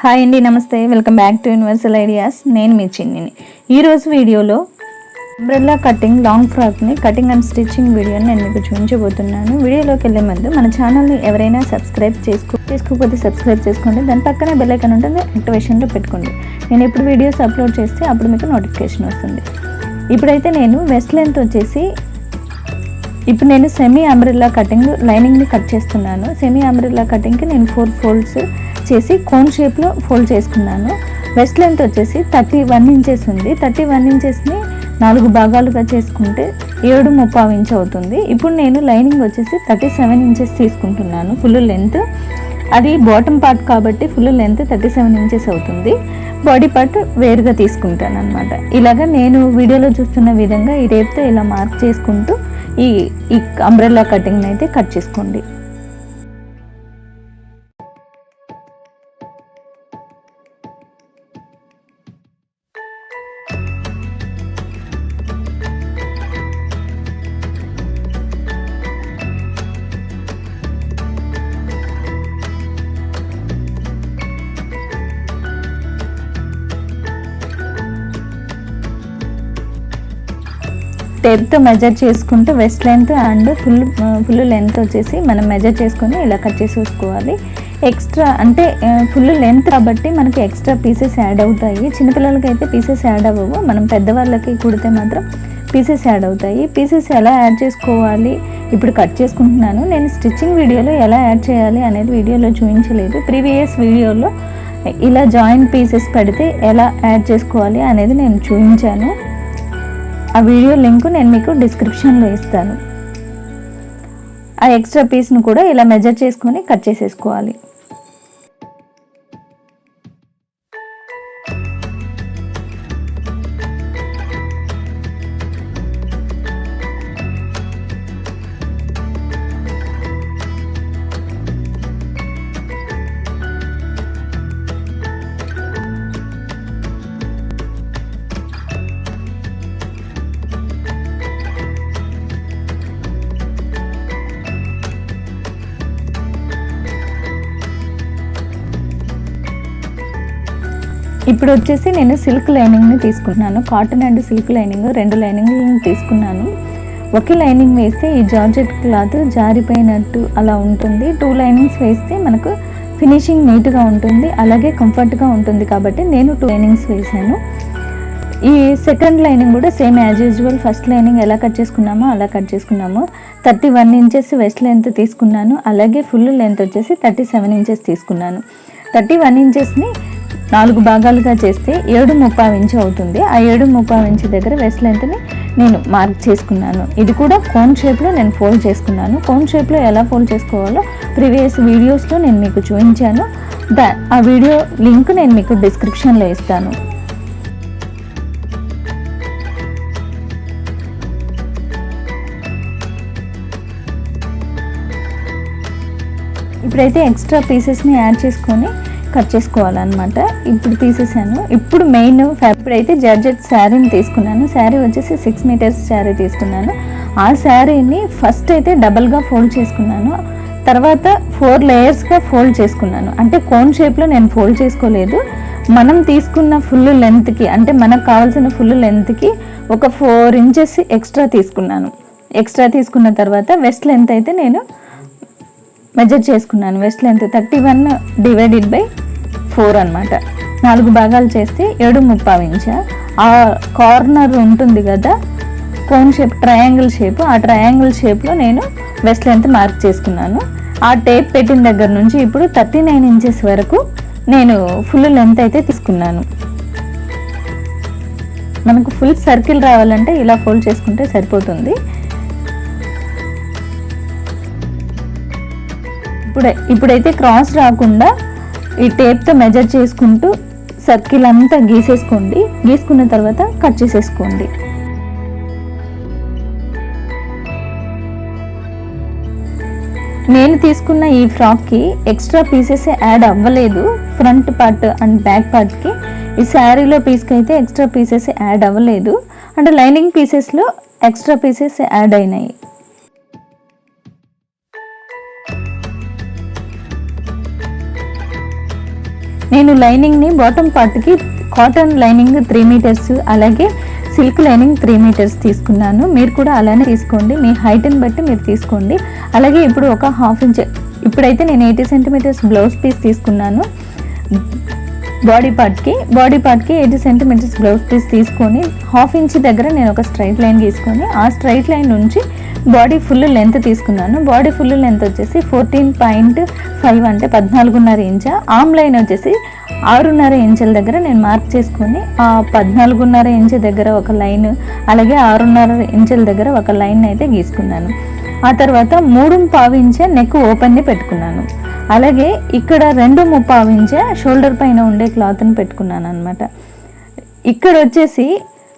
Hi అండి, నమస్తే. Welcome back to universal ideas. నేను మీ చిన్నిని. ఈరోజు వీడియోలో అంబ్రెల్లా కటింగ్ లాంగ్ ఫ్రాక్ని కటింగ్ అండ్ స్టిచ్చింగ్ వీడియోని నేను మీకు చూపించబోతున్నాను. వీడియోలోకి వెళ్ళే ముందు మన ఛానల్ని ఎవరైనా సబ్స్క్రైబ్ చేసుకోకపోతే సబ్స్క్రైబ్ చేసుకోండి. దాని పక్కనే బెల్ ఐకాన్ ఉంటుంది, యాక్టివేషన్లో పెట్టుకోండి. నేను ఎప్పుడు వీడియోస్ అప్లోడ్ చేస్తే అప్పుడు మీకు నోటిఫికేషన్ వస్తుంది. ఇప్పుడైతే నేను వెస్ట్ లెంత్ వచ్చేసి ఇప్పుడు నేను సెమీ అంబ్రెల్లా కటింగ్ లైనింగ్ని కట్ చేస్తున్నాను. సెమీ అంబ్రెల్లా కటింగ్కి నేను 4 ఫోల్డ్స్ చేసి కోన్ షేప్లో ఫోల్డ్ చేసుకున్నాను. వెస్ట్ లెంత్ వచ్చేసి 31 ఇంచెస్ ఉంది. 31 ఇంచెస్ని 4 భాగాలుగా చేసుకుంటే 7.25 ఇంచ్ అవుతుంది. ఇప్పుడు నేను లైనింగ్ వచ్చేసి 37 ఇంచెస్ తీసుకుంటున్నాను ఫుల్ లెంత్. అది బాటమ్ పార్ట్ కాబట్టి ఫుల్ లెంత్ 37 ఇంచెస్ అవుతుంది. బాడీ పార్ట్ వేరుగా తీసుకుంటాను అనమాట. ఇలాగ నేను వీడియోలో చూస్తున్న విధంగా ఈ రేపుతో ఇలా మార్క్ చేసుకుంటూ ఈ అంబ్రెల్లా కటింగ్ని అయితే కట్ చేసుకోండి. టేప్తో మెజర్ చేసుకుంటూ west length and full length వచ్చేసి మనం మెజర్ చేసుకొని ఇలా కట్ చేసేసుకోవాలి. ఎక్స్ట్రా అంటే ఫుల్ లెంత్ కాబట్టి మనకి ఎక్స్ట్రా పీసెస్ యాడ్ అవుతాయి. చిన్నపిల్లలకి అయితే పీసెస్ యాడ్ అవ్వవు, మనం పెద్దవాళ్ళకి కుడితే మాత్రం పీసెస్ యాడ్ అవుతాయి. పీసెస్ ఎలా యాడ్ చేసుకోవాలి ఇప్పుడు కట్ చేసుకుంటున్నాను. నేను స్టిచ్చింగ్ వీడియోలో ఎలా యాడ్ చేయాలి అనేది వీడియోలో చూపించలేదు. ప్రీవియస్ వీడియోలో ఇలా జాయింట్ పీసెస్ పెడితే ఎలా యాడ్ చేసుకోవాలి అనేది నేను చూపించాను. ఆ వీడియో లింక్ నేను మీకు డిస్క్రిప్షన్లో ఇస్తాను. ఆ ఎక్స్ట్రా పీస్ను కూడా ఇలా మెజర్ చేసుకొని కట్ చేసేసుకోవాలి. ఇప్పుడు వచ్చేసి నేను సిల్క్ లైనింగ్ని తీసుకున్నాను. కాటన్ అండ్ సిల్క్ లైనింగ్ 2 లైనింగ్లను తీసుకున్నాను. ఒకే లైనింగ్ వేస్తే ఈ జార్జెట్ క్లాత్ జారిపోయినట్టు అలా ఉంటుంది. 2 లైనింగ్స్ వేస్తే మనకు ఫినిషింగ్ నీట్గా ఉంటుంది, అలాగే కంఫర్ట్గా ఉంటుంది. కాబట్టి నేను 2 లైనింగ్స్ వేసాను. ఈ సెకండ్ లైనింగ్ కూడా same as usual first lining ఎలా కట్ చేసుకున్నామో అలా కట్ చేసుకున్నాము. 31 ఇంచెస్ వెస్ట్ లెంత్ తీసుకున్నాను, అలాగే ఫుల్ లెంత్ వచ్చేసి 37 ఇంచెస్ తీసుకున్నాను. 31 ఇంచెస్ని 4 భాగాలుగా చేస్తే 7.25 ఇంచ్ అవుతుంది. ఆ 7.25 ఇంచ్ దగ్గర వెస్ట్ లెంత్ని నేను మార్క్ చేసుకున్నాను. ఇది కూడా కోన్ షేప్లో నేను ఫోల్డ్ చేసుకున్నాను. కోన్ షేప్లో ఎలా ఫోల్డ్ చేసుకోవాలో ప్రీవియస్ వీడియోస్లో నేను మీకు చూపించాను. ఆ వీడియో లింక్ నేను మీకు డిస్క్రిప్షన్లో ఇస్తాను. ఇప్పుడైతే ఎక్స్ట్రా పీసెస్ని యాడ్ చేసుకొని కట్ చేసుకోవాలన్నమాట. ఇప్పుడు తీసేసాను. ఇప్పుడు మెయిన్ ఇప్పుడైతే జార్జెట్ శారీని తీసుకున్నాను. శారీ వచ్చేసి 6 మీటర్స్ శారీ తీసుకున్నాను. ఆ శారీని ఫస్ట్ అయితే డబల్గా ఫోల్డ్ చేసుకున్నాను, తర్వాత 4 లేయర్స్గా ఫోల్డ్ చేసుకున్నాను. అంటే కోన్ షేప్లో నేను ఫోల్డ్ చేసుకోలేదు. మనం తీసుకున్న ఫుల్ లెంత్కి అంటే మనకు కావాల్సిన ఫుల్ లెంత్కి ఒక 4 ఇంచెస్ ఎక్స్ట్రా తీసుకున్నాను. ఎక్స్ట్రా తీసుకున్న తర్వాత వెస్ట్ లెంత్ అయితే నేను మెజర్ చేసుకున్నాను. వెస్ట్ లెంత్ 31 డివైడెడ్ బై 4 అనమాట. 4 భాగాలు చేస్తే 7.25 ఇంచ్. ఆ కార్నర్ ఉంటుంది కదా కోన్ షేప్, ట్రయాంగిల్ షేప్, ఆ ట్రయాంగిల్ షేప్లో నేను వెస్ట్ లెంత్ మార్క్ చేసుకున్నాను. ఆ టేప్ పెట్టిన దగ్గర నుంచి ఇప్పుడు 39 ఇంచెస్ వరకు నేను ఫుల్ లెంత్ అయితే తీసుకున్నాను. మనకు ఫుల్ సర్కిల్ రావాలంటే ఇలా ఫోల్డ్ చేసుకుంటే సరిపోతుంది. ఇప్పుడైతే క్రాస్ రాకుండా ఈ టేప్తో మెజర్ చేసుకుంటూ సర్కిల్ అంతా గీసేసుకోండి. గీసుకున్న తర్వాత కట్ చేసేసుకోండి. నేను తీసుకున్న ఈ ఫ్రాక్కి ఎక్స్ట్రా పీసెస్ యాడ్ అవ్వలేదు. ఫ్రంట్ పార్ట్ అండ్ బ్యాక్ పార్ట్కి ఈ శారీలో పీస్కి అయితే ఎక్స్ట్రా పీసెస్ యాడ్ అవ్వలేదు. అంటే లైనింగ్ పీసెస్లో ఎక్స్ట్రా పీసెస్ యాడ్ అయినాయి. నేను లైనింగ్ని బాటమ్ పార్ట్కి కాటన్ లైనింగ్ 3 మీటర్స్, అలాగే సిల్క్ లైనింగ్ 3 మీటర్స్ తీసుకున్నాను. మీరు కూడా అలానే తీసుకోండి, మీ హైట్ని బట్టి మీరు తీసుకోండి. అలాగే ఇప్పుడు ఒక ½ ఇంచ్, ఇప్పుడైతే నేను 80 సెంటీమీటర్స్ బ్లౌజ్ పీస్ తీసుకున్నాను. బాడీ పార్ట్కి 80 సెంటీమీటర్స్ బ్లౌజ్ పీస్ తీసుకొని ½ ఇంచ్ దగ్గర నేను ఒక స్ట్రైట్ లైన్ గీసుకొని ఆ స్ట్రైట్ లైన్ నుంచి బాడీ ఫుల్ లెంత్ తీసుకున్నాను. బాడీ ఫుల్ లెంత్ వచ్చేసి 14.5 అంటే 14.5 ఇంచ్. ఆమ్ లైన్ వచ్చేసి 6.5 ఇంచుల దగ్గర నేను మార్క్ చేసుకొని ఆ 14.5 ఇంచ్ దగ్గర ఒక లైన్, అలాగే 6.5 ఇంచుల దగ్గర ఒక లైన్ అయితే గీసుకున్నాను. ఆ తర్వాత 3.5 ఇంచ్ నెక్ ఓపెన్ని పెట్టుకున్నాను. అలాగే ఇక్కడ 2.5 ఇంచ్ షోల్డర్ పైన ఉండే క్లాత్ని పెట్టుకున్నాను అనమాట. ఇక్కడ వచ్చేసి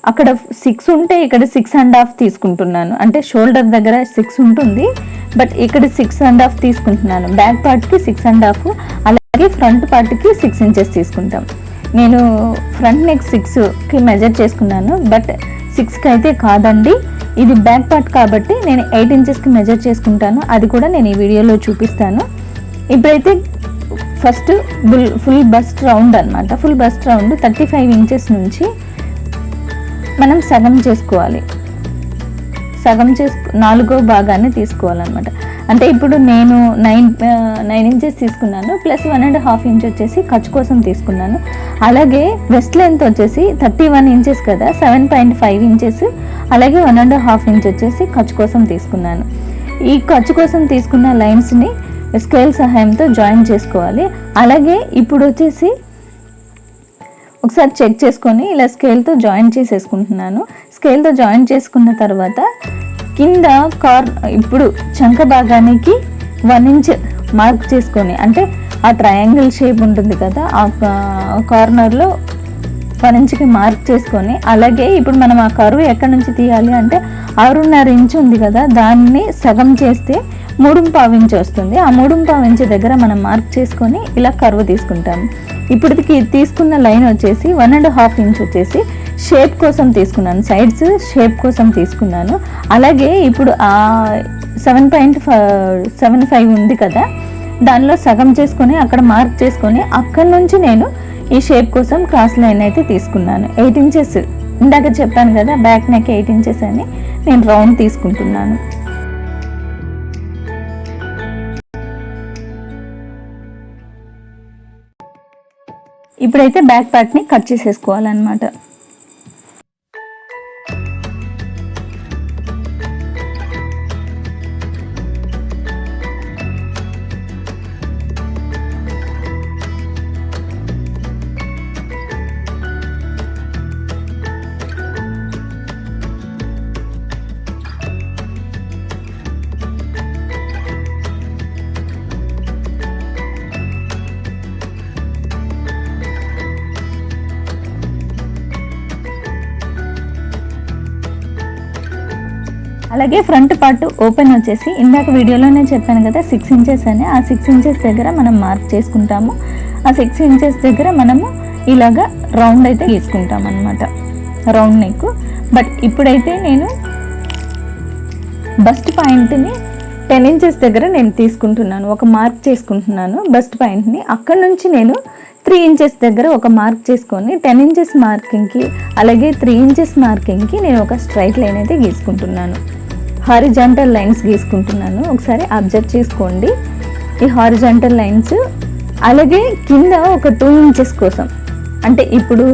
అక్కడ 6 ఉంటే ఇక్కడ 6.5 తీసుకుంటున్నాను. అంటే షోల్డర్ దగ్గర 6 ఉంటుంది, బట్ ఇక్కడ 6.5 తీసుకుంటున్నాను. బ్యాక్ పార్ట్కి 6.5, అలాగే ఫ్రంట్ పార్ట్కి 6 ఇంచెస్ తీసుకుంటాం. నేను ఫ్రంట్ నెక్ 6కి మెజర్ చేసుకున్నాను, బట్ 6కి అయితే కాదండి, ఇది బ్యాక్ పార్ట్ కాబట్టి నేను 8 ఇంచెస్కి మెజర్ చేసుకుంటాను. అది కూడా నేను ఈ వీడియోలో చూపిస్తాను. ఇప్పుడైతే ఫస్ట్ ఫుల్ బస్ట్ రౌండ్ అనమాట. ఫుల్ బస్ట్ రౌండ్ 35 ఇంచెస్ నుంచి మనం సగం చేసుకోవాలి. సగం 4వ భాగాన్ని తీసుకోవాలన్నమాట. అంటే ఇప్పుడు నేను 9 ఇంచెస్ తీసుకున్నాను, ప్లస్ 1.5 ఇంచ్ వచ్చేసి ఖర్చు కోసం తీసుకున్నాను. అలాగే వెస్ట్ లెంత్ వచ్చేసి 31 ఇంచెస్ కదా, 7.5 ఇంచెస్, అలాగే 1.5 ఇంచ్ వచ్చేసి ఖర్చు కోసం తీసుకున్నాను. ఈ ఖర్చు కోసం తీసుకున్న లైన్స్ని స్కేల్ సహాయంతో జాయిన్ చేసుకోవాలి. అలాగే ఇప్పుడు వచ్చేసి ఒకసారి చెక్ చేసుకొని ఇలా స్కేల్తో జాయిన్ చేసేసుకుంటున్నాను. స్కేల్తో జాయిన్ చేసుకున్న తర్వాత కింద ఇప్పుడు చంక భాగానికి 1 ఇంచ్ మార్క్ చేసుకొని, అంటే ఆ ట్రయాంగిల్ షేప్ ఉంటుంది కదా, ఆ కార్నర్లో 1 ఇంచ్కి మార్క్ చేసుకొని, అలాగే ఇప్పుడు మనం ఆ కరువు ఎక్కడి నుంచి తీయాలి అంటే 6.5 ఇంచ్ ఉంది కదా, దాన్ని సగం చేస్తే 3.5 ఇంచ్ వస్తుంది. ఆ 3.5 ఇంచ్ దగ్గర మనం మార్క్ చేసుకొని ఇలా కరువు తీసుకుంటాము. ఇప్పుడు తీసుకున్న లైన్ వచ్చేసి 1.5 ఇంచ్ వచ్చేసి షేప్ కోసం తీసుకున్నాను, సైడ్స్ షేప్ కోసం తీసుకున్నాను. అలాగే ఇప్పుడు ఆ 7.75 ఉంది కదా, దానిలో సగం చేసుకొని అక్కడ మార్క్ చేసుకొని అక్కడ నుంచి నేను ఈ షేప్ కోసం క్రాస్ లైన్ అయితే తీసుకున్నాను. 8 ఇంచెస్ ఇందాక చెప్పాను కదా, బ్యాక్ నెక్ 8 ఇంచెస్ అని నేను రౌండ్ తీసుకుంటున్నాను. ఇప్పుడైతే బ్యాక్ పార్ట్ని కట్ చేసేసుకోవాలన్నమాట. అలాగే ఫ్రంట్ పార్ట్ ఓపెన్ వచ్చేసి ఇందాక వీడియోలోనే చెప్పాను కదా 6 ఇంచెస్ అని, ఆ 6 ఇంచెస్ దగ్గర మనం మార్క్ చేసుకుంటాము. ఆ 6 ఇంచెస్ దగ్గర మనము ఇలాగా రౌండ్ అయితే గీసుకుంటాం అనమాట, రౌండ్ నెక్. బట్ ఇప్పుడైతే నేను బస్ట్ పాయింట్ని 10 ఇంచెస్ దగ్గర నేను తీసుకుంటున్నాను, ఒక మార్క్ చేసుకుంటున్నాను బస్ట్ పాయింట్ని. అక్కడ నుంచి నేను 3 ఇంచెస్ దగ్గర ఒక మార్క్ చేసుకొని 10 ఇంచెస్ మార్కింగ్కి అలాగే 3 ఇంచెస్ మార్కింగ్కి నేను ఒక స్ట్రైట్ లైన్ అయితే గీసుకుంటున్నాను. హారిజాంటల్ లైన్స్ గీసుకుంటున్నాను, ఒకసారి అబ్జర్వ్ చేసుకోండి ఈ హారిజాంటల్ లైన్స్. అలాగే కింద ఒక 2 ఇంచెస్ కోసం, అంటే ఇప్పుడు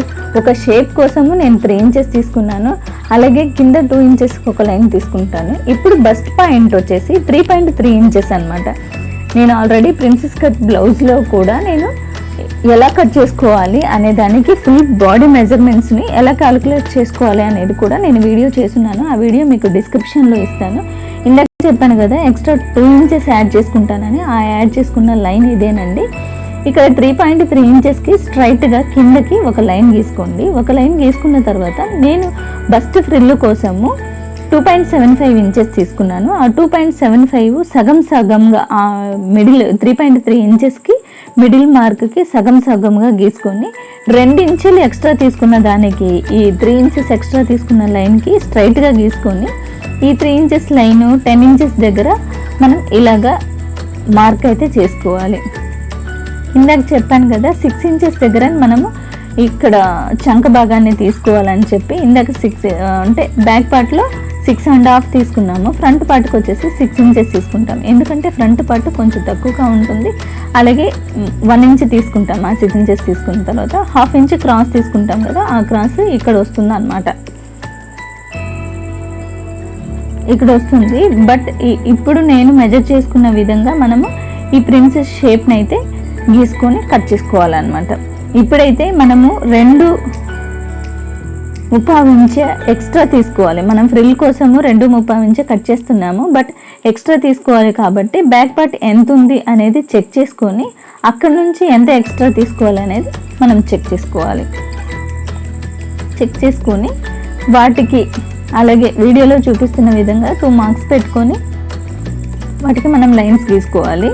ఒక షేప్ కోసము నేను 3 ఇంచెస్ తీసుకున్నాను, అలాగే కింద 2 ఇంచెస్కి ఒక లైన్ తీసుకుంటాను. ఇప్పుడు బస్ట్ పాయింట్ వచ్చేసి 3.3 ఇంచెస్ అనమాట. నేను ఆల్రెడీ ప్రిన్సెస్ కట్ బ్లౌజ్లో కూడా నేను ఎలా కట్ చేసుకోవాలి అనే దానికి ఫుల్ బాడీ మెజర్మెంట్స్ని ఎలా క్యాలిక్యులేట్ చేసుకోవాలి అనేది కూడా నేను వీడియో చేస్తున్నాను. ఆ వీడియో మీకు డిస్క్రిప్షన్లో ఇస్తాను. ఇందాక చెప్పాను కదా ఎక్స్ట్రా 2 ఇంచెస్ యాడ్ చేసుకుంటానని, ఆ యాడ్ చేసుకున్న లైన్ ఇదేనండి. ఇక్కడ 3.3 ఇంచెస్కి స్ట్రైట్గా కిందకి ఒక లైన్ గీసుకోండి. ఒక లైన్ గీసుకున్న తర్వాత నేను బస్ట్ ఫ్రిల్ కోసము 2.75 ఇంచెస్ తీసుకున్నాను. ఆ 2.75 సగంగా ఆ మిడిల్ 3.3 ఇంచెస్కి మిడిల్ మార్క్కి సగంగా గీసుకొని 2 ఇంచులు ఎక్స్ట్రా తీసుకున్న దానికి ఈ 3 ఇంచెస్ ఎక్స్ట్రా తీసుకున్న లైన్కి స్ట్రైట్గా గీసుకొని ఈ 3 ఇంచెస్ లైన్ 10 ఇంచెస్ దగ్గర మనం ఇలాగా మార్క్ అయితే చేసుకోవాలి. ఇందాక చెప్పాను కదా 6 ఇంచెస్ దగ్గర మనము ఇక్కడ చంక భాగాన్ని తీసుకోవాలని చెప్పి ఇందాక 6 అంటే బ్యాక్ పార్ట్లో 6.5 తీసుకున్నాము, ఫ్రంట్ పార్ట్కి వచ్చేసి 6 ఇంచెస్ తీసుకుంటాం. ఎందుకంటే ఫ్రంట్ పార్ట్ కొంచెం తక్కువగా ఉంటుంది. అలాగే 1 ఇంచ్ తీసుకుంటాం. ఆ 6 ఇంచెస్ తీసుకున్న తర్వాత 1/2 ఇంచ్ క్రాస్ తీసుకుంటాం కదా, ఆ క్రాస్ ఇక్కడ వస్తుంది అన్నమాట, ఇక్కడ వస్తుంది. బట్ ఇప్పుడు నేను మెజర్ చేసుకున్న విధంగా మనము ఈ ప్రిన్సెస్ షేప్ని అయితే గీసుకొని కట్ చేసుకోవాలన్నమాట. ఇప్పుడైతే మనము 2.5 ఇంచ్ ఎక్స్ట్రా తీసుకోవాలి. మనం ఫ్రిల్ కోసము 2.5 ఇంచ్ కట్ చేస్తున్నాము, బట్ ఎక్స్ట్రా తీసుకోవాలి కాబట్టి బ్యాక్ పార్ట్ ఎంత ఉంది అనేది చెక్ చేసుకొని అక్కడ నుంచి ఎంత ఎక్స్ట్రా తీసుకోవాలి అనేది మనం చెక్ చేసుకోవాలి. చెక్ చేసుకొని వాటికి అలాగే వీడియోలో చూపిస్తున్న విధంగా 2 మార్క్స్ పెట్టుకొని వాటికి మనం లైన్స్ గీసుకోవాలి.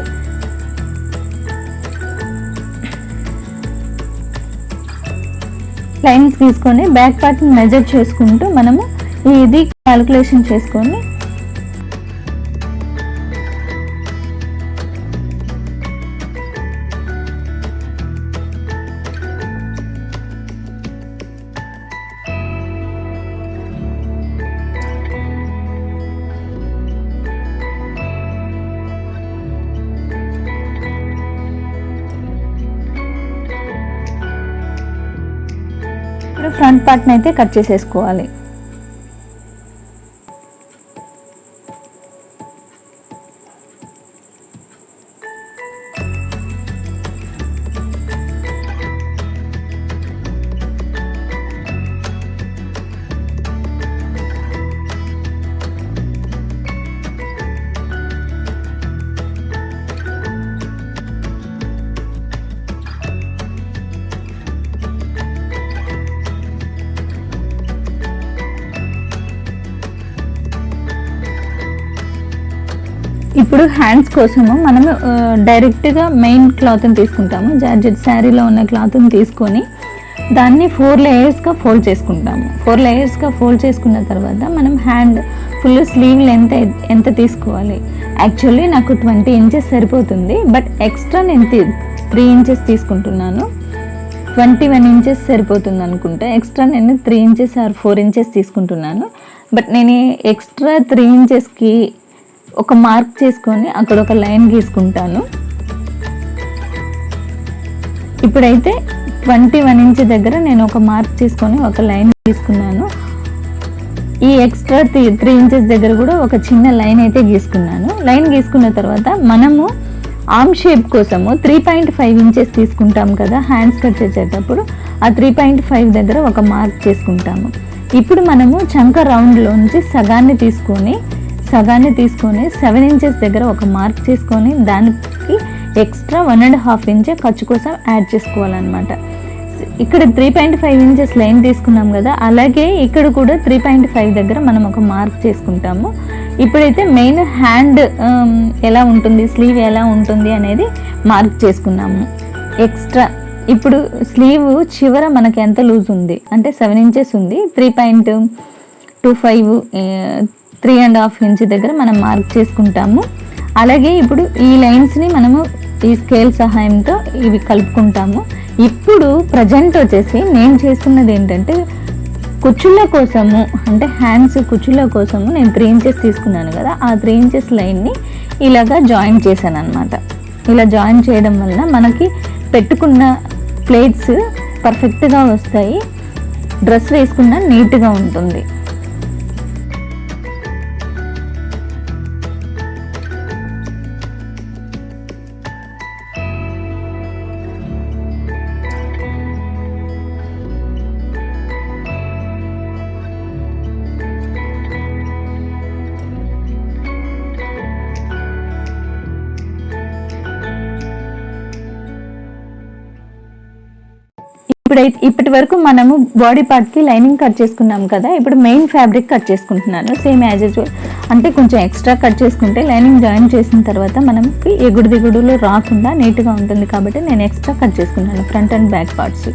లైన్స్ తీసుకొని బ్యాక్ పార్ట్ని మెజర్ చేసుకుంటూ మనము ఇది క్యాలిక్యులేషన్ చేసుకొని ఫ్రంట్ పార్ట్ని అయితే కట్ చేసేసుకోవాలి. ఇప్పుడు హ్యాండ్స్ కోసము మనము డైరెక్ట్గా మెయిన్ క్లాత్ని తీసుకుంటాము. జార్జెట్ శారీలో ఉన్న క్లాత్ని తీసుకొని దాన్ని 4 లేయర్స్గా ఫోల్డ్ చేసుకుంటాము. 4 లేయర్స్గా ఫోల్డ్ చేసుకున్న తర్వాత మనం హ్యాండ్ ఫుల్ స్లీవ్ లెంత్ ఎంత తీసుకోవాలి. యాక్చువల్లీ నాకు 20 ఇంచెస్ సరిపోతుంది, బట్ ఎక్స్ట్రా నేను 3 ఇంచెస్ తీసుకుంటున్నాను. 21 ఇంచెస్ సరిపోతుంది అనుకుంటే ఎక్స్ట్రా నేను 3 ఇంచెస్ ఆర్ 4 ఇంచెస్ తీసుకుంటున్నాను. బట్ నేను ఎక్స్ట్రా 3 ఇంచెస్కి ఒక మార్క్ చేసుకొని అక్కడ ఒక లైన్ గీసుకుంటాను. ఇప్పుడైతే 21 ఇంచ్ దగ్గర నేను ఒక మార్క్ చేసుకొని ఒక లైన్ తీసుకున్నాను. ఈ ఎక్స్ట్రా 3 ఇంచెస్ దగ్గర కూడా ఒక చిన్న లైన్ అయితే గీసుకున్నాను. లైన్ గీసుకున్న తర్వాత మనము ఆర్మ్ షేప్ కోసము 3.5 ఇంచెస్ తీసుకుంటాం కదా హ్యాండ్స్ కట్ చేసేటప్పుడు, ఆ 3.5 దగ్గర ఒక మార్క్ చేసుకుంటాము. ఇప్పుడు మనము చంక రౌండ్లోంచి సగాన్ని తీసుకొని 7 ఇంచెస్ దగ్గర ఒక మార్క్ చేసుకొని దానికి ఎక్స్ట్రా 1.5 ఇంచ్ ఖర్చు కోసం యాడ్ చేసుకోవాలన్నమాట. ఇక్కడ 3.5 ఇంచెస్ లైన్ తీసుకున్నాం కదా, అలాగే ఇక్కడ కూడా 3.5 దగ్గర మనం ఒక మార్క్ చేసుకుంటాము. ఇప్పుడైతే మెయిన్ హ్యాండ్ ఎలా ఉంటుంది, స్లీవ్ ఎలా ఉంటుంది అనేది మార్క్ చేసుకున్నాము. ఎక్స్ట్రా ఇప్పుడు స్లీవ్ చివర మనకి ఎంత లూజ్ ఉంది అంటే 7 ఇంచెస్ ఉంది, 3.25 3.5 ఇంచ్ దగ్గర మనం మార్క్ చేసుకుంటాము. అలాగే ఇప్పుడు ఈ లైన్స్ని మనము ఈ స్కేల్ సహాయంతో ఇవి కలుపుకుంటాము. ఇప్పుడు ప్రజెంట్ వచ్చేసి నేను చేస్తున్నది ఏంటంటే కుచ్చుళ్ళ కోసము, అంటే హ్యాండ్స్ కుచ్చుళ్ళ కోసము నేను 3 ఇంచెస్ తీసుకున్నాను కదా, ఆ 3 ఇంచెస్ లైన్ని ఇలాగా జాయిన్ చేశాను అనమాట. ఇలా జాయిన్ చేయడం వల్ల మనకి పెట్టుకున్న ప్లేట్స్ పర్ఫెక్ట్గా వస్తాయి, డ్రెస్ వేసుకున్న నీట్గా ఉంటుంది. ఇప్పటి వరకు మనము బాడీ పార్ట్కి లైనింగ్ కట్ చేసుకున్నాం కదా, ఇప్పుడు మెయిన్ ఫ్యాబ్రిక్ కట్ చేసుకుంటున్నాను. సేమ్ యాజ్ యూజువల్, అంటే కొంచెం ఎక్స్ట్రా కట్ చేసుకుంటే లైనింగ్ జాయిన్ చేసిన తర్వాత మనకి ఎగుడు దిగుడులు రాకుండా నీట్గా ఉంటుంది కాబట్టి నేను ఎక్స్ట్రా కట్ చేసుకున్నాను ఫ్రంట్ అండ్ బ్యాక్ పార్ట్స్.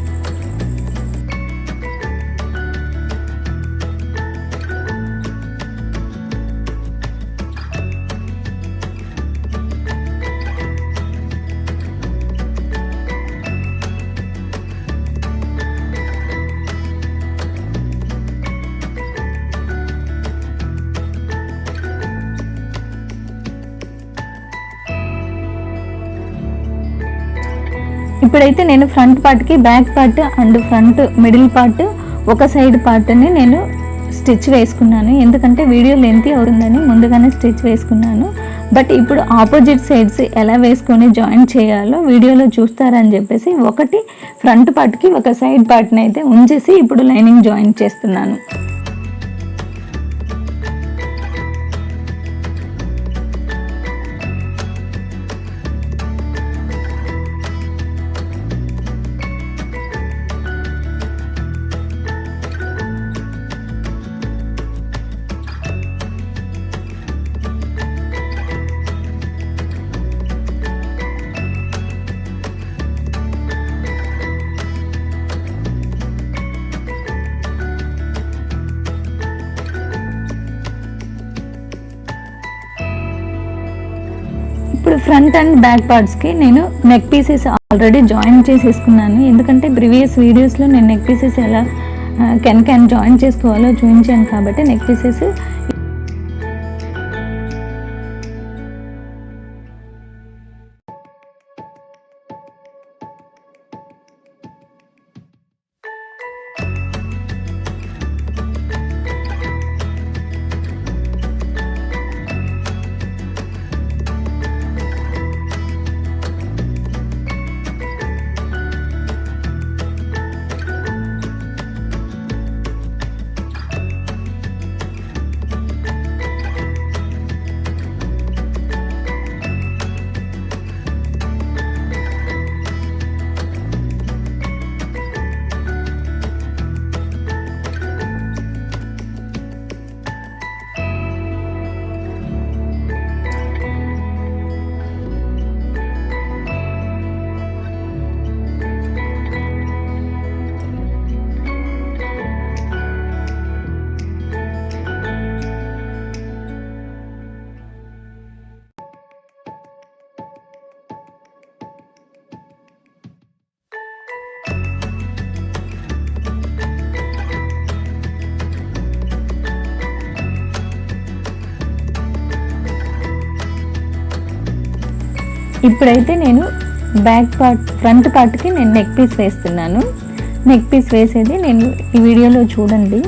ఇప్పుడైతే నేను ఫ్రంట్ పార్ట్కి back part and front middle part ఒక సైడ్ పార్ట్ని నేను స్టిచ్ వేసుకున్నాను. ఎందుకంటే వీడియో లెంతీ అవుతుందని ముందుగానే స్టిచ్ వేసుకున్నాను. బట్ ఇప్పుడు ఆపోజిట్ సైడ్స్ ఎలా వేసుకొని జాయిన్ చేయాలో వీడియోలో చూస్తారని చెప్పేసి ఒకటి ఫ్రంట్ పార్ట్కి ఒక సైడ్ పార్ట్ని అయితే ఉంచేసి ఇప్పుడు లైనింగ్ జాయిన్ చేస్తున్నాను. ఇప్పుడు ఫ్రంట్ అండ్ బ్యాక్ పార్ట్స్కి నేను నెక్ పీసెస్ ఆల్రెడీ జాయిన్ చేసేసుకున్నాను. ఎందుకంటే ప్రీవియస్ వీడియోస్లో నేను నెక్ పీసెస్ ఎలా కెన్ జాయిన్ చేసుకోవాలో చూపించాను కాబట్టి నెక్ పీసెస్ ఇప్పుడైతే నేను బ్యాక్ పార్ట్ ఫ్రంట్ పార్ట్కి నేను నెక్ పీస్ వేస్తున్నాను. నెక్ పీస్ వేసేది నేను ఈ వీడియోలో చూడండి.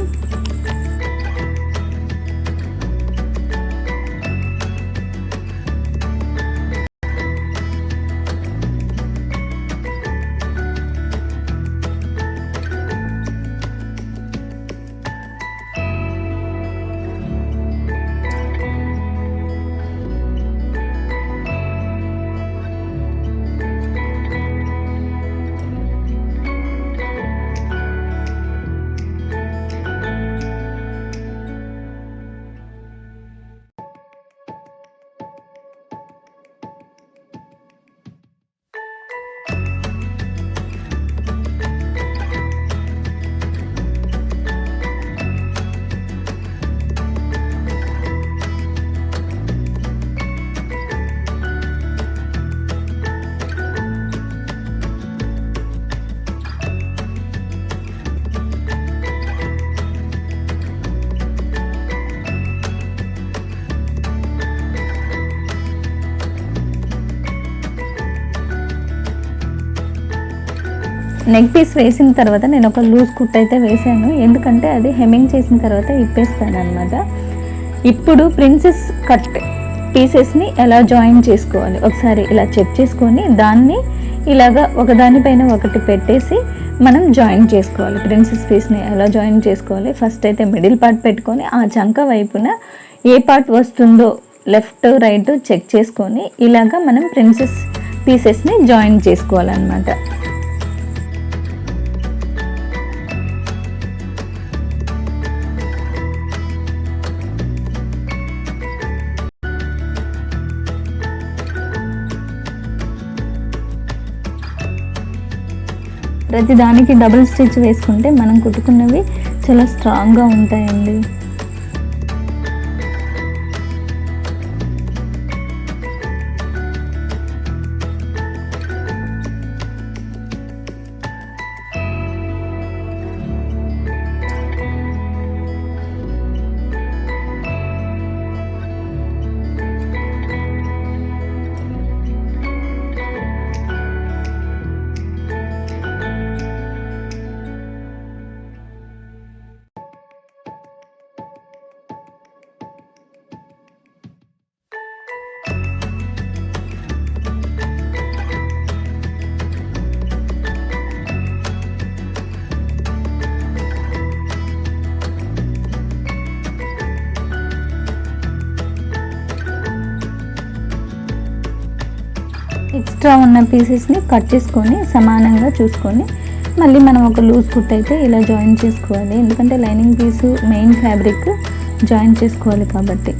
నెక్ పీస్ వేసిన తర్వాత నేను ఒక లూజ్ కుట్ అయితే వేసాను. ఎందుకంటే అది హెమ్మింగ్ చేసిన తర్వాత ఇప్పేస్తాను అనమాట. ఇప్పుడు ప్రిన్సెస్ కట్ పీసెస్ని ఎలా జాయిన్ చేసుకోవాలి ఒకసారి ఇలా చెక్ చేసుకొని దాన్ని ఇలాగా ఒకదానిపైన ఒకటి పెట్టేసి మనం జాయిన్ చేసుకోవాలి. ప్రిన్సెస్ పీస్ని ఎలా జాయిన్ చేసుకోవాలి, ఫస్ట్ అయితే మిడిల్ పార్ట్ పెట్టుకొని ఆ చంక వైపున ఏ పార్ట్ వస్తుందో లెఫ్ట్ రైట్ చెక్ చేసుకొని ఇలాగా మనం ప్రిన్సెస్ పీసెస్ని జాయిన్ చేసుకోవాలన్నమాట. ప్రతి దానికి డబుల్ స్టిచ్ వేసుకుంటే మనం కుట్టుకున్నవి చాలా స్ట్రాంగ్గా ఉంటాయండి. ఎక్స్ట్రా ఉన్న పీసెస్ని కట్ చేసుకొని సమానంగా చూసుకొని మళ్ళీ మనం ఒక లూజ్ కుట్ అయితే ఇలా జాయిన్ చేసుకోవాలి. ఎందుకంటే లైనింగ్ పీసు మెయిన్ ఫ్యాబ్రిక్ జాయిన్ చేసుకోవాలి కాబట్టి.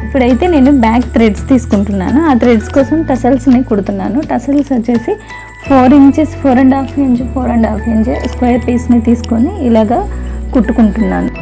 ఇప్పుడైతే నేను బ్యాక్ థ్రెడ్స్ తీసుకుంటున్నాను. ఆ థ్రెడ్స్ కోసం టసల్స్ని కుడుతున్నాను. టసల్స్ వచ్చేసి 4 ఇంచెస్ 4.5 ఇంచ్ 4.5 ఇంచ్ స్క్వేర్ పీస్ని తీసుకొని ఇలాగా కుట్టుకుంటున్నాను.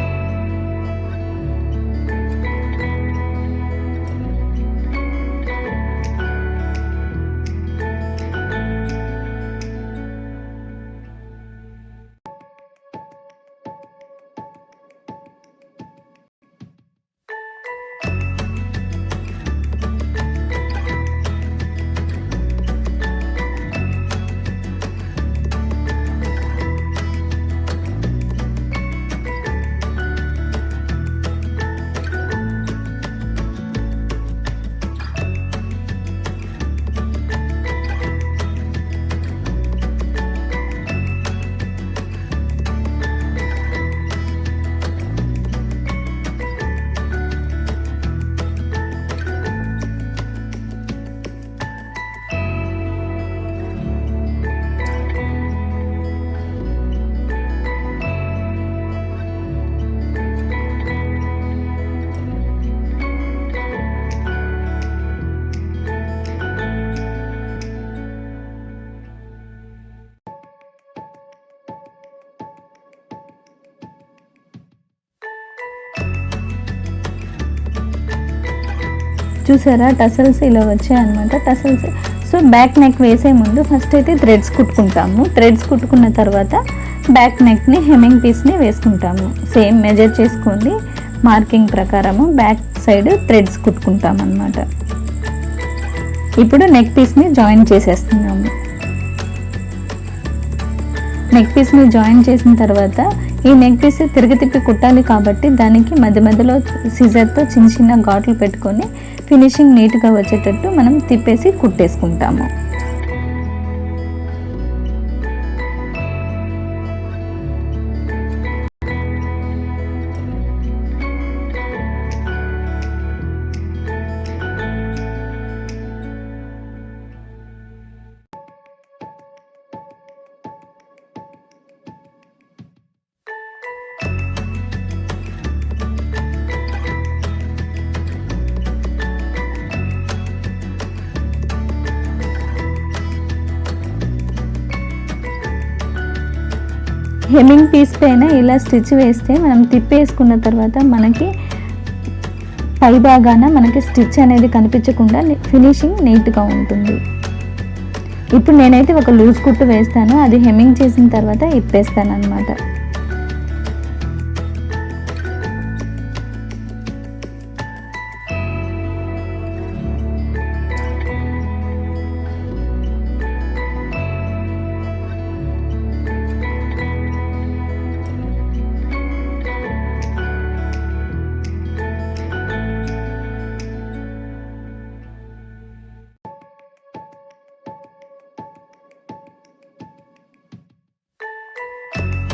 చూసారా టసల్స్ ఇలా వచ్చాయన్నమాట. టసల్స్ సో బ్యాక్ నెక్ వేసే ముందు ఫస్ట్ అయితే థ్రెడ్స్ కుట్టుకుంటాము. థ్రెడ్స్ కుట్టుకున్న తర్వాత బ్యాక్ నెక్ని హెమ్మింగ్ పీస్ని వేసుకుంటాము. సేమ్ మెజర్ చేసుకొని మార్కింగ్ ప్రకారము బ్యాక్ సైడ్ థ్రెడ్స్ కుట్టుకుంటాం అన్నమాట. ఇప్పుడు నెక్ పీస్ని జాయిన్ చేసేస్తున్నాము. నెక్ పీస్ని జాయిన్ చేసిన తర్వాత ఈ నెక్ పీస్ తిరిగి తిప్పి కుట్టాలి కాబట్టి దానికి మధ్య మధ్యలో సిజర్తో చిన్న చిన్న ఘాట్లు పెట్టుకొని ఫినిషింగ్ నీట్గా వచ్చేటట్టు మనం తిప్పేసి కుట్టేసుకుంటాము. హెమ్మింగ్ పీస్ పైన ఇలా స్టిచ్ వేస్తే మనం తిప్పేసుకున్న తర్వాత మనకి పై భాగాన మనకి స్టిచ్ అనేది కనిపించకుండా ఫినిషింగ్ నీట్గా ఉంటుంది. ఇప్పుడు నేనైతే ఒక లూజ్ కుట్టు వేస్తాను. అది హెమ్మింగ్ చేసిన తర్వాత ఇప్పేస్తాను అన్నమాట.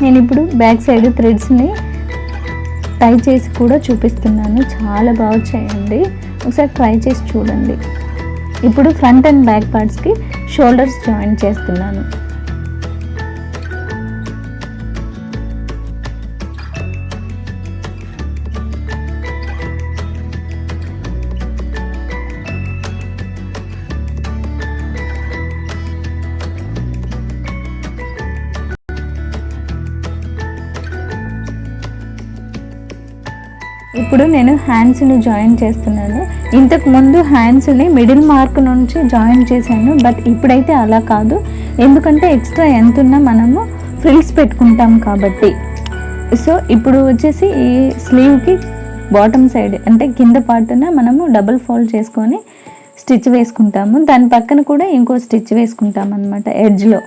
నేను ఇప్పుడు బ్యాక్ సైడ్ థ్రెడ్స్ని టై చేసి కూడా చూపిస్తున్నాను. చాలా బాగా చేయండి, ఒకసారి ట్రై చేసి చూడండి. ఇప్పుడు ఫ్రంట్ అండ్ బ్యాక్ పార్ట్స్కి షోల్డర్స్ జాయిన్ చేస్తున్నాను. ఇప్పుడు నేను హ్యాండ్స్ని జాయిన్ చేస్తున్నాను. ఇంతకు ముందు హ్యాండ్స్ని మిడిల్ మార్క్ నుంచి జాయిన్ చేశాను, బట్ ఇప్పుడైతే అలా కాదు. ఎందుకంటే ఎక్స్ట్రా ఎంత ఉన్నా మనము ఫ్రిల్స్ పెట్టుకుంటాం కాబట్టి. సో ఇప్పుడు వచ్చేసి ఈ స్లీవ్కి బాటమ్ సైడ్ అంటే కింద పార్టున మనము డబుల్ ఫోల్డ్ చేసుకొని స్టిచ్ వేసుకుంటాము. దాని పక్కన కూడా ఇంకో స్టిచ్ వేసుకుంటాం అన్నమాట ఎడ్జ్లో.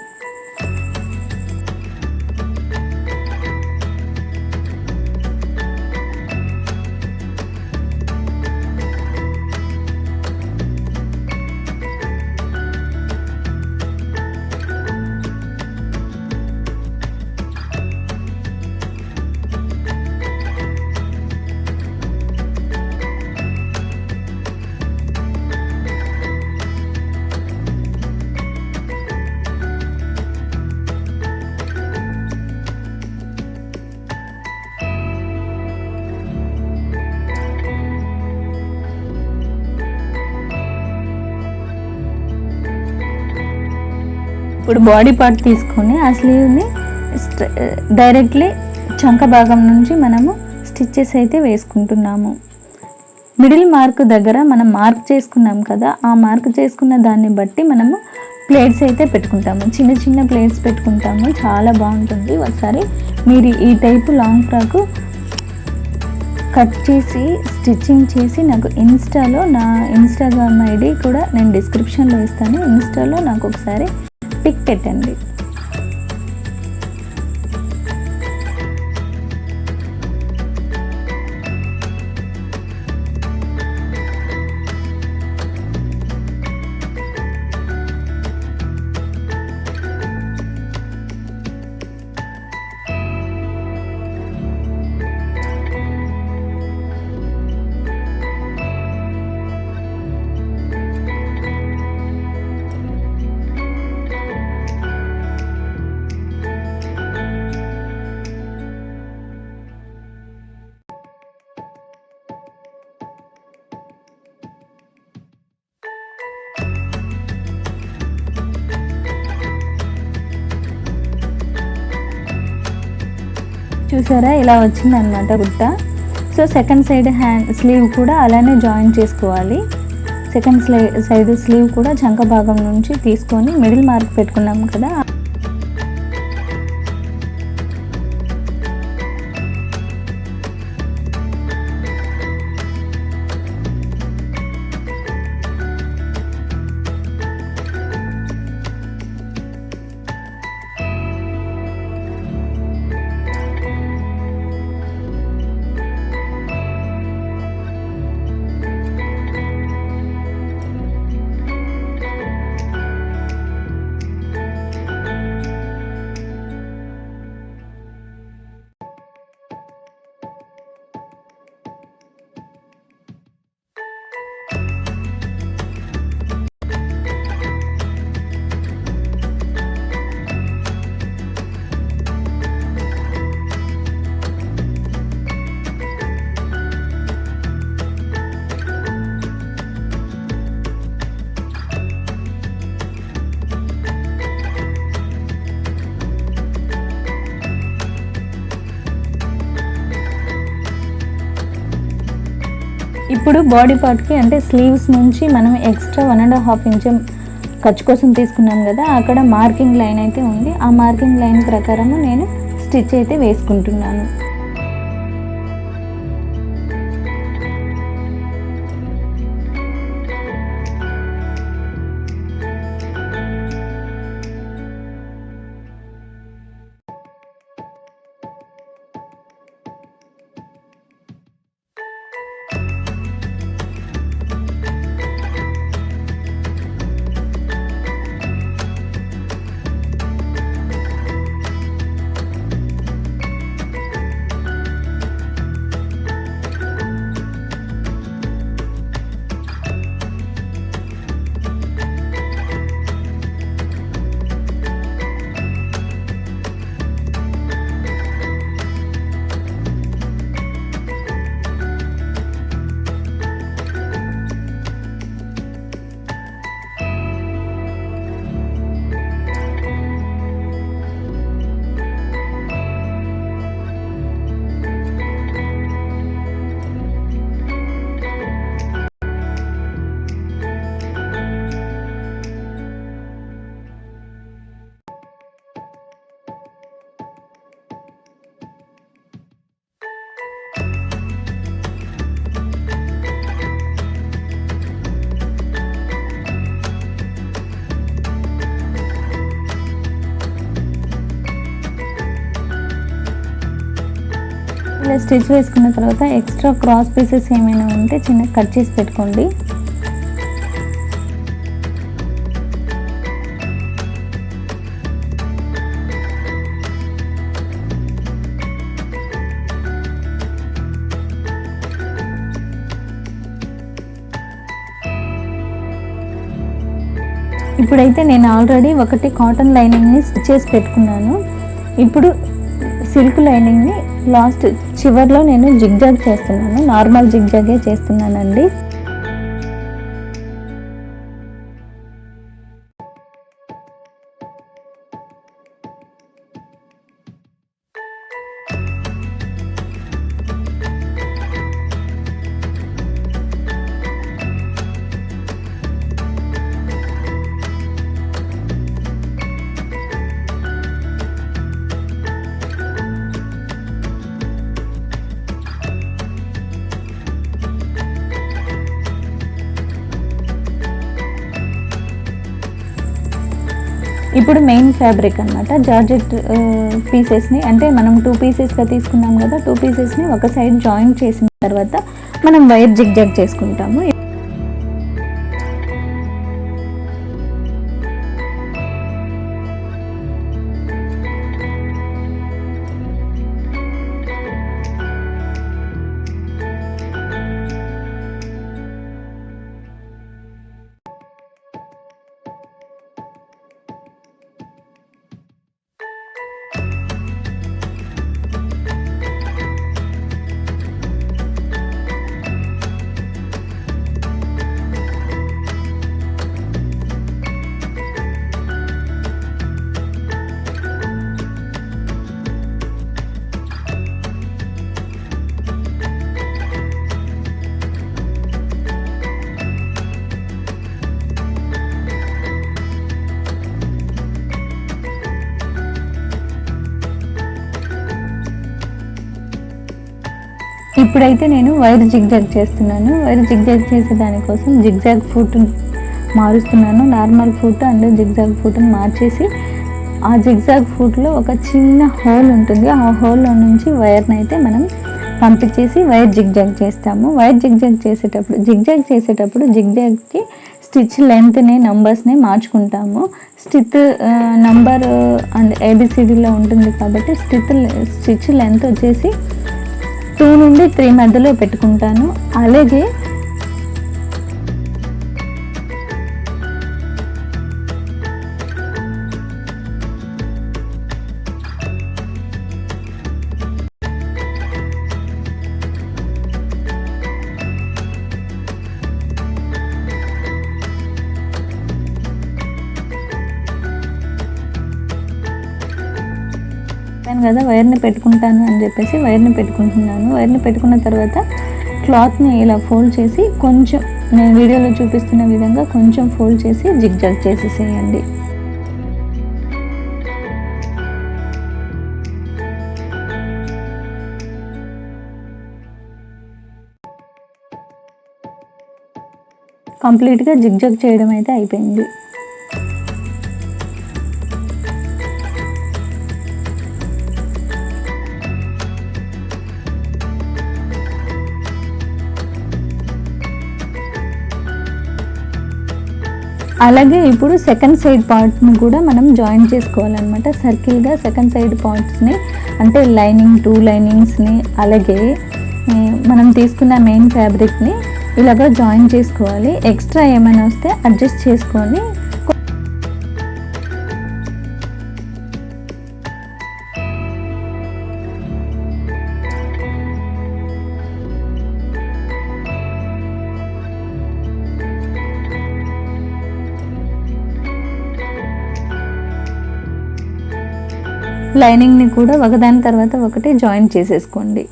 ఇప్పుడు బాడీ పార్ట్ తీసుకొని ఆ స్లీవ్ని డైరెక్ట్లీ చంక భాగం నుంచి మనము స్టిచ్చెస్ అయితే వేసుకుంటున్నాము. మిడిల్ మార్క్ దగ్గర మనం మార్క్ చేసుకున్నాం కదా, ఆ మార్క్ చేసుకున్న దాన్ని బట్టి మనము ప్లేట్స్ అయితే పెట్టుకుంటాము. చిన్న చిన్న ప్లేట్స్ పెట్టుకుంటాము, చాలా బాగుంటుంది. ఒకసారి మీరు ఈ టైపు లాంగ్ ఫ్రాక్ కట్ చేసి స్టిచ్చింగ్ చేసి నాకు నా ఇన్స్టాగ్రామ్ ఐడి కూడా నేను డిస్క్రిప్షన్లో ఇస్తాను. ఇన్స్టాలో నాకు ఒకసారి పిక్ పెట్టండి. చూసారా, ఇలా వచ్చింది అనమాట బుట్ట. సో సెకండ్ సైడ్ స్లీవ్ కూడా అలానే జాయిన్ చేసుకోవాలి. సెకండ్ సైడ్ స్లీవ్ కూడా చంక భాగం నుంచి తీసుకొని మిడిల్ మార్క్ పెట్టుకున్నాం కదా, ఇప్పుడు బాడీ పార్ట్కి అంటే స్లీవ్స్ నుంచి మనం ఎక్స్ట్రా 1.5 ఇంచ్ ఖర్చు కోసం తీసుకున్నాం కదా, అక్కడ మార్కింగ్ లైన్ అయితే ఉంది. ఆ మార్కింగ్ లైన్ ప్రకారము నేను స్టిచ్ అయితే వేసుకుంటున్నాను. ఇలా స్టిచ్ వేసుకున్న తర్వాత ఎక్స్ట్రా క్రాస్ పీసెస్ ఏమైనా ఉంటే చిన్న కట్ చేసి పెట్టుకోండి. ఇప్పుడైతే నేను ఆల్రెడీ ఒకటి కాటన్ లైనింగ్ని స్టిచ్ చేసి పెట్టుకున్నాను. ఇప్పుడు సిల్క్ లైనింగ్ని లాస్ట్ చివర్లో నేను జిగ్జాగ్ చేస్తున్నాను. నార్మల్ జిగ్జాగే చేస్తున్నానండి. ఇప్పుడు మెయిన్ ఫ్యాబ్రిక్ అనమాట, జార్జెట్ పీసెస్ని అంటే మనం 2 పీసెస్గా తీసుకున్నాం కదా, 2 పీసెస్ని ఒక సైడ్ జాయిన్ చేసిన తర్వాత మనం వైర్ జిగ్జాగ్ చేసుకుంటాము. ఇప్పుడైతే నేను వైర్ జిగ్జాగ్ చేస్తున్నాను. వైర్ జిగ్జాగ్ చేసే దానికోసం జిగ్జాగ్ ఫుట్ మారుస్తున్నాను. నార్మల్ ఫుట్ అండ్ జిగ్జాగ్ ఫుట్ని మార్చేసి ఆ జిగ్జాగ్ ఫుట్లో ఒక చిన్న హోల్ ఉంటుంది, ఆ హోల్లో నుంచి వైర్ని అయితే మనం పంపించేసి వైర్ జిగ్జాగ్ చేస్తాము. వైర్ జిగ్జాగ్ చేసేటప్పుడు జిగ్జాగ్కి స్టిచ్ లెంత్ని నంబర్స్ని మార్చుకుంటాము. నంబర్ అండ్ ABCDలో ఉంటుంది కాబట్టి స్టిచ్ లెంత్ వచ్చేసి 2 నుండి 3 మధ్యలో పెట్టుకుంటాను. అలాగే కదా వైర్ని పెట్టుకుంటాను అని చెప్పేసి వైర్ని పెట్టుకుంటున్నాను. వైర్ని పెట్టుకున్న తర్వాత క్లాత్ని ఇలా ఫోల్డ్ చేసి కొంచెం నేను వీడియోలో చూపిస్తున్న విధంగా కొంచెం ఫోల్డ్ చేసి జిగ్జాగ్ చేసేసేయండి. కంప్లీట్గా జిగ్జాగ్ చేయడం అయితే అయిపోయింది. అలాగే ఇప్పుడు సెకండ్ సైడ్ పార్ట్ని కూడా మనం జాయిన్ చేసుకోవాలన్నమాట. సర్కిల్గా సెకండ్ సైడ్ పార్ట్స్ని అంటే లైనింగ్ 2 లైనింగ్స్ని అలాగే మనం తీసుకున్న మెయిన్ ఫ్యాబ్రిక్ని ఇలాగ జాయిన్ చేసుకోవాలి. ఎక్స్ట్రా ఏమైనా వస్తే అడ్జస్ట్ చేసుకొని లైనింగ్ని కూడా ఒకదాని తర్వాత ఒకటి జాయిన్ చేసేసుకోండి.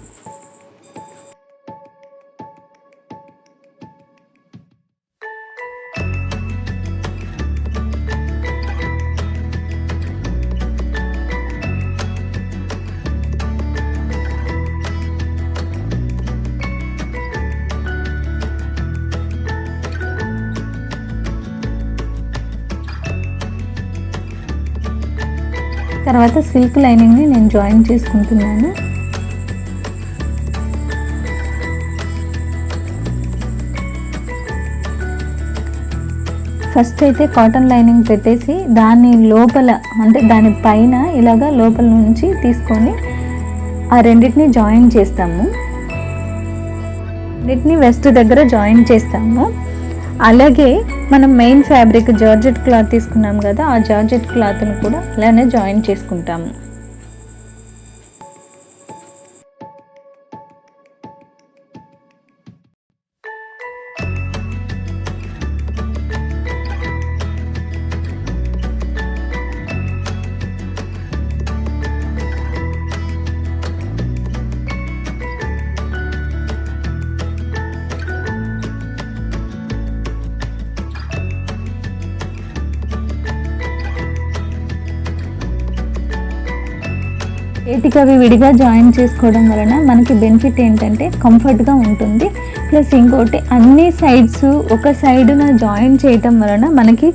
తర్వాత సిల్క్ లైనింగ్ని నేను జాయిన్ చేసుకుంటున్నాను. ఫస్ట్ అయితే కాటన్ లైనింగ్ పెట్టేసి దాని లోపల అంటే దాని పైన ఇలాగా లోపల నుంచి తీసుకొని ఆ రెండింటిని జాయిన్ చేస్తాము. రెండింటిని వెస్ట్ దగ్గర జాయిన్ చేస్తాము. అలాగే మనం మెయిన్ ఫ్యాబ్రిక్ జార్జెట్ క్లాత్ తీసుకున్నాం కదా, ఆ జార్జెట్ క్లాత్ను కూడా అలానే జాయిన్ చేసుకుంటాము. చేతికి అవి విడిగా జాయిన్ చేసుకోవడం వలన మనకి బెనిఫిట్ ఏంటంటే కంఫర్ట్గా ఉంటుంది. ప్లస్ ఇంకోటి అన్ని సైడ్స్ ఒక సైడున జాయిన్ చేయటం వలన మనకి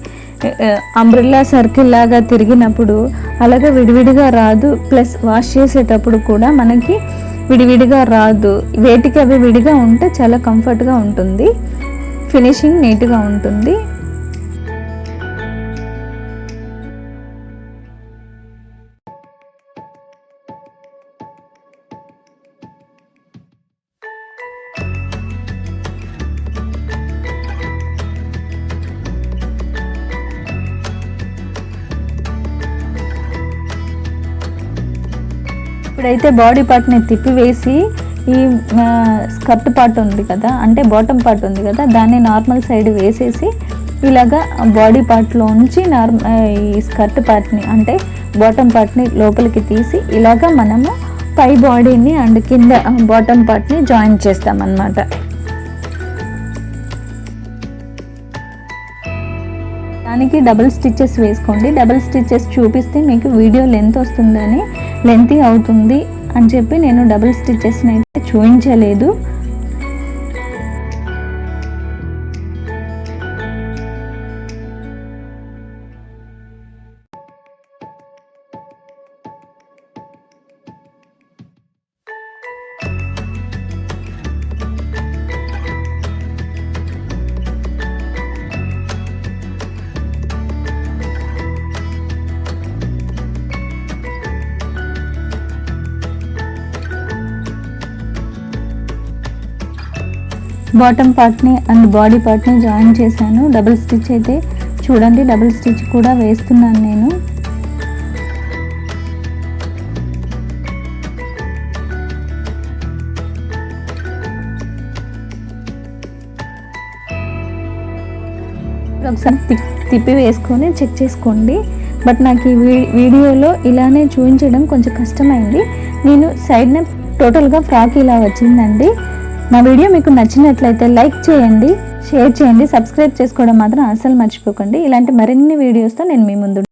అంబ్రెల్లా సర్కిల్ లాగా తిరిగినప్పుడు అలాగే విడివిడిగా రాదు. ప్లస్ వాష్ చేసేటప్పుడు కూడా మనకి విడివిడిగా రాదు. వేటికి అవి విడిగా ఉంటే చాలా కంఫర్ట్గా ఉంటుంది, ఫినిషింగ్ నీట్గా ఉంటుంది. ఇప్పుడైతే బాడీ పార్ట్ని తిప్పివేసి ఈ స్కర్ట్ పార్ట్ ఉంది కదా, అంటే బాటమ్ పార్ట్ ఉంది కదా, దాన్ని నార్మల్ సైడ్ వేసేసి ఇలాగా బాడీ పార్ట్లో నుంచి ఈ స్కర్ట్ పార్ట్ని అంటే బాటమ్ పార్ట్ని లోపలికి తీసి ఇలాగా మనము పై బాడీని అండ్ కింద బాటమ్ పార్ట్ని జాయిన్ చేస్తామన్నమాట. దానికి డబుల్ స్టిచ్చెస్ వేసుకోండి. డబుల్ స్టిచ్చెస్ చూపిస్తే మీకు వీడియో లెంత్ వస్తుందని, లెంతీ అవుతుంది అని చెప్పి నేను డబుల్ స్టిచ్చెస్ని అయితే చూపించలేదు. బాటమ్ పార్ట్ని అండ్ బాడీ పార్ట్ని జాయిన్ చేశాను. డబుల్ స్టిచ్ అయితే చూడండి, డబుల్ స్టిచ్ కూడా వేస్తున్నాను నేను. ఒకసారి తిప్పి వేసుకొని చెక్ చేసుకోండి. బట్ నాకు ఈ వీడియోలో ఇలానే చూపించడం కొంచెం కష్టమైంది. నేను సైడ్న టోటల్గా ఫ్రాక్ ఇలా వచ్చిందండి. నా వీడియో మీకు నచ్చినట్లయితే లైక్ చేయండి, షేర్ చేయండి, సబ్స్క్రైబ్ చేసుకోవడం మాత్రం అస్సలు మర్చిపోకండి. ఇలాంటి మరిన్ని వీడియోస్తో నేను మీ ముందు